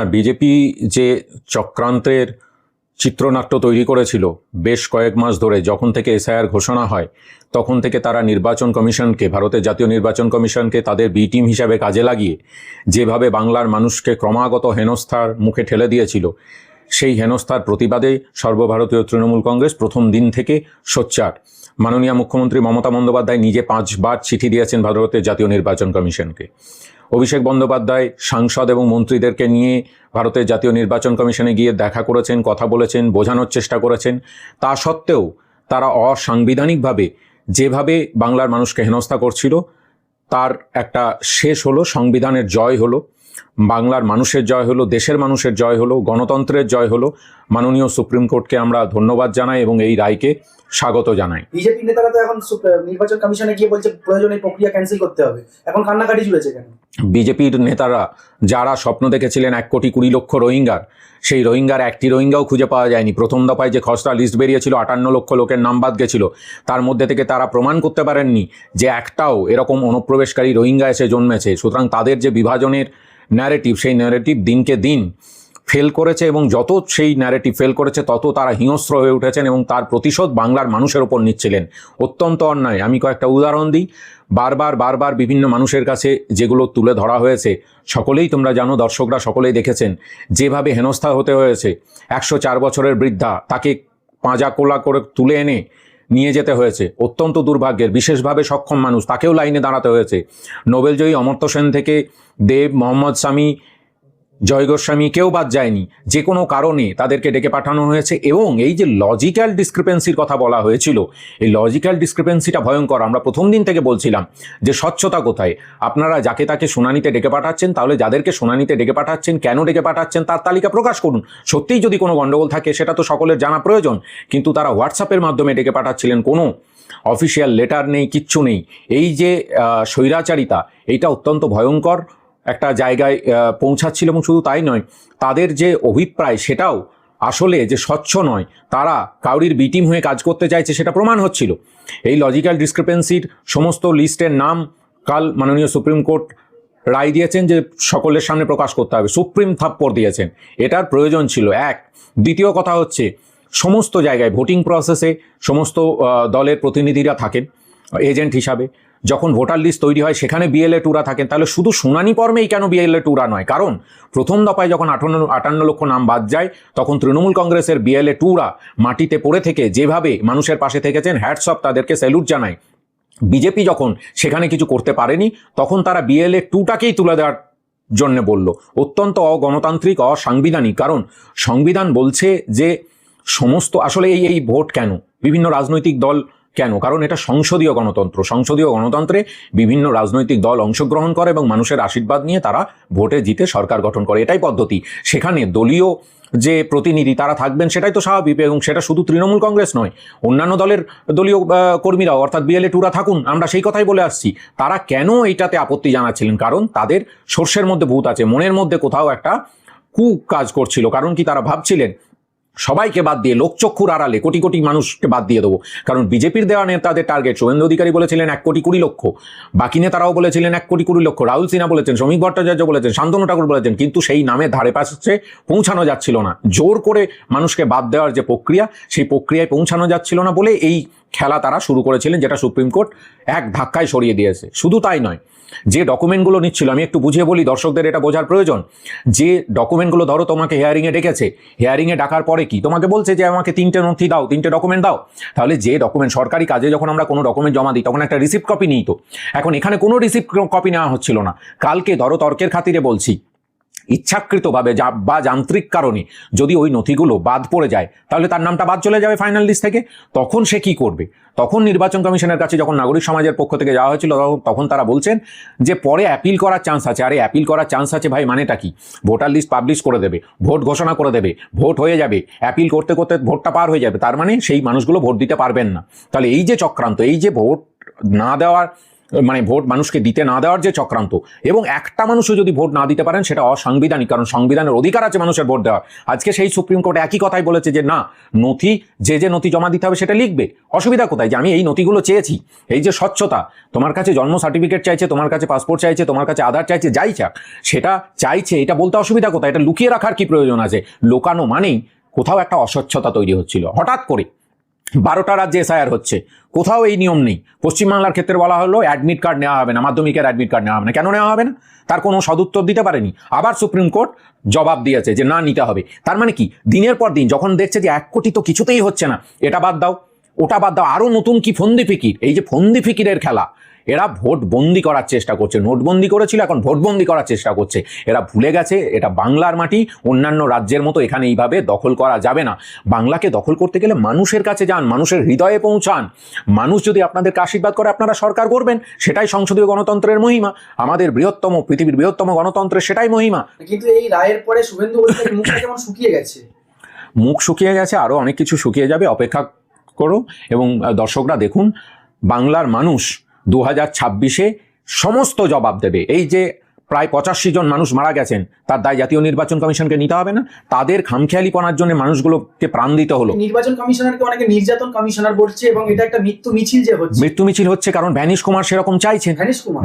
হ্যাঁ, বিজেপি যে চক্রান্তের চিত্রনাট্য তৈরি করেছিল বেশ কয়েক মাস ধরে, যখন থেকে এসআইআর ঘোষণা হয় তখন থেকে তারা নির্বাচন কমিশনকে, ভারতের জাতীয় নির্বাচন কমিশনকে তাদের বি টিম হিসাবে কাজে লাগিয়ে যেভাবে বাংলার মানুষকে ক্রমাগত হেনস্থার মুখে ঠেলে দিয়েছিল, সেই হেনস্থার প্রতিবাদে সর্বভারতীয় তৃণমূল কংগ্রেস প্রথম দিন থেকে সোচ্চার। মাননীয় মুখ্যমন্ত্রী মমতা বন্দ্যোপাধ্যায় নিজে 5 বার চিঠি দিয়েছেন ভারতের জাতীয় নির্বাচন কমিশনকে। অভিষেক বন্দ্যোপাধ্যায় সাংসদ এবং মন্ত্রীদেরকে নিয়ে ভারতের জাতীয় নির্বাচন কমিশনে গিয়ে দেখা করেছেন, কথা বলেছেন, বোঝানোর চেষ্টা করেছেন। তা সত্ত্বেও তারা অসাংবিধানিকভাবে যেভাবে বাংলার মানুষকে হেনস্থা করছিল, তার একটা শেষ হলো, সংবিধানের জয় হলো, বাংলার মানুষের জয় হলো, দেশের মানুষের জয় হলো, গণতন্ত্রের জয় হলো। মাননীয় সুপ্রিম কোর্টকে আমরা ধন্যবাদ জানাই এবং এই রায়কে স্বাগত জানাই। বিজেপি নেতারা তো এখন নির্বাচন কমিশনে গিয়ে বলছে প্রয়োজনে প্রক্রিয়া ক্যান্সেল করতে হবে, এখন কান্নাকাটি চলেছে কেন? বিজেপির নেতারা যারা স্বপ্ন দেখেছিলেন 1,20,00,000 রোহিঙ্গার, সেই রোহিঙ্গার একটি রোহিঙ্গাও খুঁজে পাওয়া যায়নি। প্রথম দফায় যে খসড়া লিস্ট বেরিয়েছিল 58 লক্ষ লোকের নাম বাদ গেছিল, তার মধ্যে থেকে তারা প্রমাণ করতে পারেননি যে একটাও এরকম অনুপ্রবেশকারী রোহিঙ্গা এসে জন্মেছে। সুতরাং তাদের যে বিভাজনের ন্যারেটিভ, সেই ন্যারেটিভ দিনকে দিন ফেল করেছে এবং যত সেই ন্যারেটিভ ফেল করেছে তত তারা হিংস্র হয়ে উঠেছেন এবং তার প্রতিশোধ বাংলার মানুষের ওপর নিচ্ছিলেন। অত্যন্ত অন্যায়। আমি কয়েকটা উদাহরণ দিই। বারবার বিভিন্ন মানুষের কাছে যেগুলো তুলে ধরা হয়েছে, সকলেই তোমরা জানো, দর্শকরা সকলেই দেখেছেন যেভাবে হেনস্থা হতে হয়েছে। 104 বছরের বৃদ্ধা, তাকে পাঁজা কোলা করে তুলে এনে নিয়ে যেতে হয়েছে। অত্যন্ত দুর্ভাগ্যের, বিশেষভাবে সক্ষম মানুষ, তাকেও লাইনে দাঁড়াতে হয়েছে। নোবেলজয়ী অমর্ত্য সেন থেকে দেব, মোহাম্মদ শামী, জয় গোস্বামী কেউ বাদ যায়নি। যে কোনো কারণে তাদেরকে ডেকে পাঠানো হয়েছে এবং এই যে লজিক্যাল ডিসক্রিপেন্সির কথা বলা হয়েছিল, এই লজিক্যাল ডিসক্রিপেন্সিটা ভয়ঙ্কর। আমরা প্রথম দিন থেকে বলছিলাম যে স্বচ্ছতা কোথায়? আপনারা যাকে তাকে শুনানিতে ডেকে পাঠাচ্ছেন, তাহলে যাদেরকে শুনানিতে ডেকে পাঠাচ্ছেন, কেন ডেকে পাঠাচ্ছেন তার তালিকা প্রকাশ করুন। সত্যিই যদি কোনো গণ্ডগোল থাকে সেটা তো সকলের জানা প্রয়োজন, কিন্তু তারা হোয়াটসঅ্যাপের মাধ্যমে ডেকে পাঠাচ্ছিলেন, কোনো অফিসিয়াল লেটার নেই, কিচ্ছু নেই। এই যে স্বৈরাচারিতা, এইটা অত্যন্ত ভয়ঙ্কর একটা জায়গায় পৌঁছাচ্ছিল। এবং শুধু তাই নয়, তাদের যে অভিপ্রায় সেটাও আসলে যে স্বচ্ছ নয়, তারা কাউরির বিটিম হয়ে কাজ করতে চাইছে সেটা প্রমাণ হচ্ছিল। এই লজিক্যাল ডিসক্রিপেন্সির সমস্ত লিস্টের নাম কাল মাননীয় সুপ্রিম কোর্ট রায় দিয়েছেন যে সকলের সামনে প্রকাশ করতে হবে। সুপ্রিম থাপ্পড় দিয়েছেন, এটার প্রয়োজন ছিল। এক, দ্বিতীয় কথা হচ্ছে, সমস্ত জায়গায় ভোটিং প্রসেসে সমস্ত দলের প্রতিনিধিরা থাকেন এজেন্ট হিসাবে। যখন ভোটার লিস্ট তৈরি হয় সেখানে বিএলএ টুরা থাকেন। তাহলে শুধু শুনানি পর্বেই কেন বিএলএ টুরা নয়? কারণ প্রথম দফায় যখন 58 লক্ষ নাম বাদ যায়, তখন তৃণমূল কংগ্রেসের বিএলএ টুরা মাটিতে পড়ে থেকে যেভাবে মানুষের পাশে থেকেছেন, হ্যাটস অফ, তাদেরকে স্যালুট জানায়। বিজেপি যখন সেখানে কিছু করতে পারেনি, তখন তারা বিএলএ টুটাকেই তুলে দেওয়ার জন্য বলল। অত্যন্ত অগণতান্ত্রিক, অসাংবিধানিক। কারণ সংবিধান বলছে যে সমস্ত, আসলে এই ভোট কেন, বিভিন্ন রাজনৈতিক দল কেন? কারণ এটা সংসদীয় গণতন্ত্র। সংসদীয় গণতন্ত্রে বিভিন্ন রাজনৈতিক দল অংশগ্রহণ করে এবং মানুষের আশীর্বাদ নিয়ে তারা ভোটে জিতে সরকার গঠন করে, এটাই পদ্ধতি। সেখানে দলীয় যে প্রতিনিধি তারা থাকবেন, সেটাই তো স্বাভাবিক। এবং সেটা শুধু তৃণমূল কংগ্রেস নয়, অন্যান্য দলের দলীয় কর্মীরাও, অর্থাৎ বিএলএ টুরা থাকুন। আমরা সেই কথাই বলে আসছি। তারা কেন এইটাতে আপত্তি জানাচ্ছিলেন? কারণ তাদের সর্ষের মধ্যে ভূত আছে, মনের মধ্যে কোথাও একটা কাজ করছিল। কারণ কি, তারা ভাবছিলেন সবাইকে বাদ দিয়ে, লোকচক্ষুর আড়ালে কোটি কোটি মানুষকে বাদ দিয়ে দেবো। কারণ বিজেপির দেওয়া নেতাদের টার্গেট, শুভেন্দু অধিকারী বলেছিলেন 1,20,00,000, বাকি নেতারাও বলেছিলেন 1,20,00,000, রাহুল সিনহা বলেছেন, শ্রমিক ভট্টাচার্য বলেছেন, শান্তনু ঠাকুর বলেছেন, কিন্তু সেই নামে ধারে পাশে পৌঁছানো যাচ্ছিল না। জোর করে মানুষকে বাদ দেওয়ার যে প্রক্রিয়া, সেই প্রক্রিয়ায় পৌঁছানো যাচ্ছিল না বলে এই খেলা তারা শুরু করেছিলেন, যেটা সুপ্রিম কোর্ট এক ধাক্কায় সরিয়ে দিয়েছে। শুধু তাই নয়, যে ডকুমেন্টগুলো নিচ্ছিল, আমি একটু বুঝিয়ে বলি, দর্শকদের এটা বোঝার প্রয়োজন। যে ডকুমেন্টগুলো, ধরো তোমাকে হিয়ারিংয়ে ডেকেছে, হিয়ারিংয়ে ডাকার পরে কি তোমাকে বলছে যে আমাকে 3টে নথি দাও, 3টে ডকুমেন্ট দাও। তাহলে যে ডকুমেন্ট, সরকারি কাজে যখন আমরা কোনো ডকুমেন্ট জমা দিই তখন একটা রিসিপ্ট কপি নিই তো। এখন এখানে কোনো রিসিপ্ট কপি নেওয়া হচ্ছিল না। কালকে ধরো তর্কের খাতিরে বলছি, ইচ্ছাকৃতভাবে বা যান্ত্রিক কারণে যদি ওই নথিগুলো বাদ পড়ে যায়, তাহলে তার নামটা বাদ চলে যাবে ফাইনাল লিস্ট থেকে। তখন সে কি করবে? তখন নির্বাচন কমিশনের কাছে যখন নাগরিক সমাজের পক্ষ থেকে যাওয়া হয়েছিল, তখন তারা বলছেন যে পরে অ্যাপিল করার চান্স আছে। আরে অ্যাপিল করার চান্স আছে ভাই, মানেটা কি? ভোটার লিস্ট পাবলিশ করে দেবে, ভোট ঘোষণা করে দেবে, ভোট হয়ে যাবে, অ্যাপিল করতে করতে ভোটটা পার হয়ে যাবে, তার মানে সেই মানুষগুলো ভোট দিতে পারবেন না। তাহলে এই যে চক্রান্ত, এই যে ভোট না দেওয়ার মানে ভোট মানুষকে দিতে না দেওয়ার যে চক্রান্ত, এবং একটা মানুষও যদি ভোট না দিতে পারেন সেটা অসাংবিধানিক, কারণ সংবিধানের অধিকার আছে মানুষের ভোট দেওয়ার। আজকে সেই সুপ্রিম কোর্ট একই কথাই বলেছে যে না, নথি যে নথি জমা দিতে হবে সেটা লিখবে। অসুবিধা কোথায়? যে আমি এই নথিগুলো চেয়েছি, এই যে স্বচ্ছতা, তোমার কাছে জন্ম সার্টিফিকেট চাইছে, তোমার কাছে পাসপোর্ট চাইছে, তোমার কাছে আধার চাইছে, যাই চাক সেটা চাইছে, এটা বলতে অসুবিধা কোথায়? এটা লুকিয়ে রাখার কি প্রয়োজন আছে? লোকানো মানেই কোথাও একটা অস্বচ্ছতা তৈরি হচ্ছিল। হঠাৎ করে 12টা রাজ্যে এসআইআর হচ্ছে, কোথাও এই নিয়ম নেই। পশ্চিমবাংলার ক্ষেত্রে বলা হলো অ্যাডমিট কার্ড নেওয়া হবে না, মাধ্যমিকের অ্যাডমিট কার্ড নেওয়া হবে না। কেন নেওয়া হবে না? তার কোনো সদুত্তর দিতে পারেনি। আবার সুপ্রিম কোর্ট জবাব দিয়েছে যে না, নিতে হবে। তার মানে কি, দিনের পর দিন যখন দেখছে যে 1 কোটি তো কিছুতেই হচ্ছে না, এটা বাদ দাও, ওটা বাদ দাও, আরো নতুন কি ফন্দি ফিকির, এই যে ফন্দি ফিকিরের খেলা, এরা ভোট বন্দি করার চেষ্টা করছে। নোটবন্দি করেছিল, এখন ভোটবন্দি করার চেষ্টা করছে। এরা ভুলে গেছে এটা বাংলার মাটি, অন্যান্য রাজ্যের মতো এখানে এইভাবে দখল করা যাবে না। বাংলাকে দখল করতে গেলে মানুষের কাছে যান, মানুষের হৃদয়ে পৌঁছান। মানুষ যদি আপনাদেরকে আশীর্বাদ করে আপনারা সরকার করবেন, সেটাই সংসদীয় গণতন্ত্রের মহিমা। আমাদের বৃহত্তম, পৃথিবীর বৃহত্তম গণতন্ত্রের সেটাই মহিমা। কিন্তু এই রায়ের পরে শুভেন্দু অধিকারীর মুখটা কেমন শুকিয়ে গেছে। মুখ শুকিয়ে গেছে, আরো অনেক কিছু শুকিয়ে যাবে, অপেক্ষা করো। এবং দর্শকরা দেখুন, বাংলার মানুষ 2026-এ সমস্ত জবাব দেবে। এই যে প্রায় 85 জন মানুষ মারা গেছেন, তার দায় জাতীয় নির্বাচন কমিশনকে নিতে হবে না? তাদের খামখেয়ালিপনার জন্য মানুষগুলোকে প্রাণ দিতে হলো। নির্বাচন কমিশনারকে অনেকে নির্যাতন কমিশনার বলছে, এবং এটা একটা মৃত্যু মিছিল যে হচ্ছে। মৃত্যু মিছিল হচ্ছে কারণ ভ্যানিশ কুমার সেরকম চাইছেন।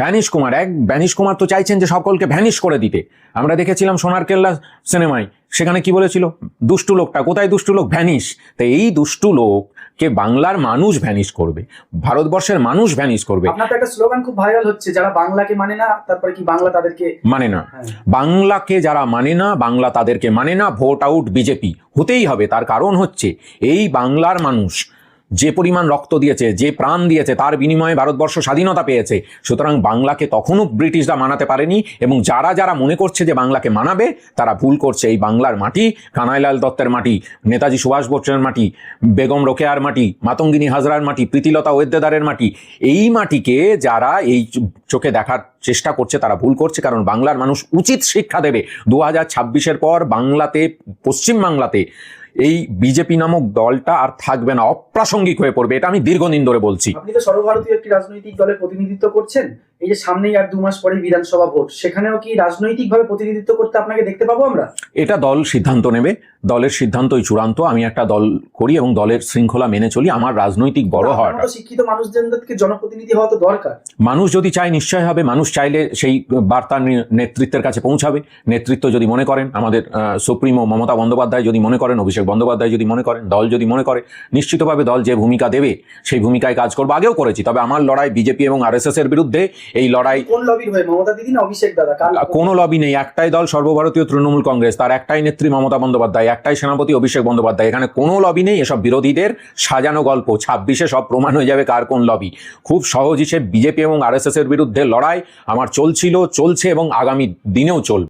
ভ্যানিশ কুমার তো চাইছেন যে সকলকে ভ্যানিশ করে দিতে। আমরা দেখেছিলাম সোনার কেল্লা সিনেমায়, সেখানে কি বলেছিল? দুষ্টু লোকটা কোথায়? দুষ্টু লোক ভ্যানিশ। তো এই দুষ্টু লোককে বাংলার মানুষ ভ্যানিশ করবে, ভারতবর্ষের মানুষ ভ্যানিশ করবে। আপনার তো একটা স্লোগান খুব ভাইরাল হচ্ছে, যারা বাংলাকে মানে না, তারপরে কি বাংলা তাদেরকে মানে না। বাংলাকে যারা মানে না, বাংলা তাদেরকে মানে না, ভোট আউট বিজেপি। হতেই হবে। তার কারণ হচ্ছে এই বাংলার মানুষ যে পরিমাণ রক্ত দিয়েছে, যে প্রাণ দিয়েছে, তার বিনিময়ে ভারতবর্ষ স্বাধীনতা পেয়েছে। সুতরাং বাংলাকে তখনও ব্রিটিশরা মানাতে পারেনি, এবং যারা যারা মনে করছে যে বাংলাকে মানাবে, তারা ভুল করছে। এই বাংলার মাটি কানাইলাল দত্তের মাটি, নেতাজি সুভাষ বোসের মাটি, বেগম রোকেয়ার মাটি, মাতঙ্গিনী হাজরার মাটি, প্রীতিলতা ওয়েদ্দেদারের মাটি। এই মাটিকে যারা এই চোখে দেখার চেষ্টা করছে তারা ভুল করছে, কারণ বাংলার মানুষ উচিত শিক্ষা দেবে। 2026-এর পর বাংলাতে, পশ্চিম বাংলাতে এই বিজেপি নামক দলটা আর থাকবে না, অপ্রাসঙ্গিক হয়ে পড়বে। এটা আমি দীর্ঘদিন ধরে বলছি। আপনি তো সর্বভারতীয় একটি রাজনৈতিক দলের প্রতিনিধিত্ব করছেন। এই যে সামনেই আর 2 মাস পরে বিধানসভা ভোট, সেখানেও কি রাজনৈতিকভাবে প্রতিনিধিত্ব করতে আপনাকে দেখতে পাবো আমরা? এটা দল সিদ্ধান্ত নেবে, দলের সিদ্ধান্তই চূড়ান্ত। আমি একটা দল করি এবং দলের শৃঙ্খলা মেনে চলি। আমার রাজনৈতিক বড় হওয়াটা, শিক্ষিত মানুষদেরকে জনপ্রতিনিধি হওয়া তো দরকার। মানুষ যদি চায় নিশ্চয় হবে। মানুষ চাইলে সেই বার্তা নেতৃত্বের কাছে পৌঁছাবে। নেতৃত্ব যদি মনে করেন, আমাদের সুপ্রিমো মমতা বন্দ্যোপাধ্যায় যদি মনে করেন, অভিষেক বন্দ্যোপাধ্যায় যদি মনে করেন, দল যদি মনে করে, নিশ্চিতভাবে দল যে ভূমিকা দেবে সেই ভূমিকায় কাজ করবো। আগেও করেছি। তবে আমার লড়াই বিজেপি এবং আরএসএস এর বিরুদ্ধে। এই লড়াই কোন লবির হয়ে? মমতা দিদি না অভিষেক দাদা? কোনো লবি নেই। একটাই দল, সর্বভারতীয় তৃণমূল কংগ্রেস। তার একটাই নেত্রী মমতা বন্দ্যোপাধ্যায়, একটাই সেনাপতি অভিষেক বন্দ্যোপাধ্যায়। এখানে কোনো লবি নেই। এসব বিরোধীদের সাজানো গল্প। 26-এ সব প্রমাণ হয়ে যাবে কার কোন লবি। খুব সহজ হিসেবে বিজেপি এবং আরএসএস এর বিরুদ্ধে লড়াই আমার চলছিল, চলছে এবং আগামী দিনেও চলবে।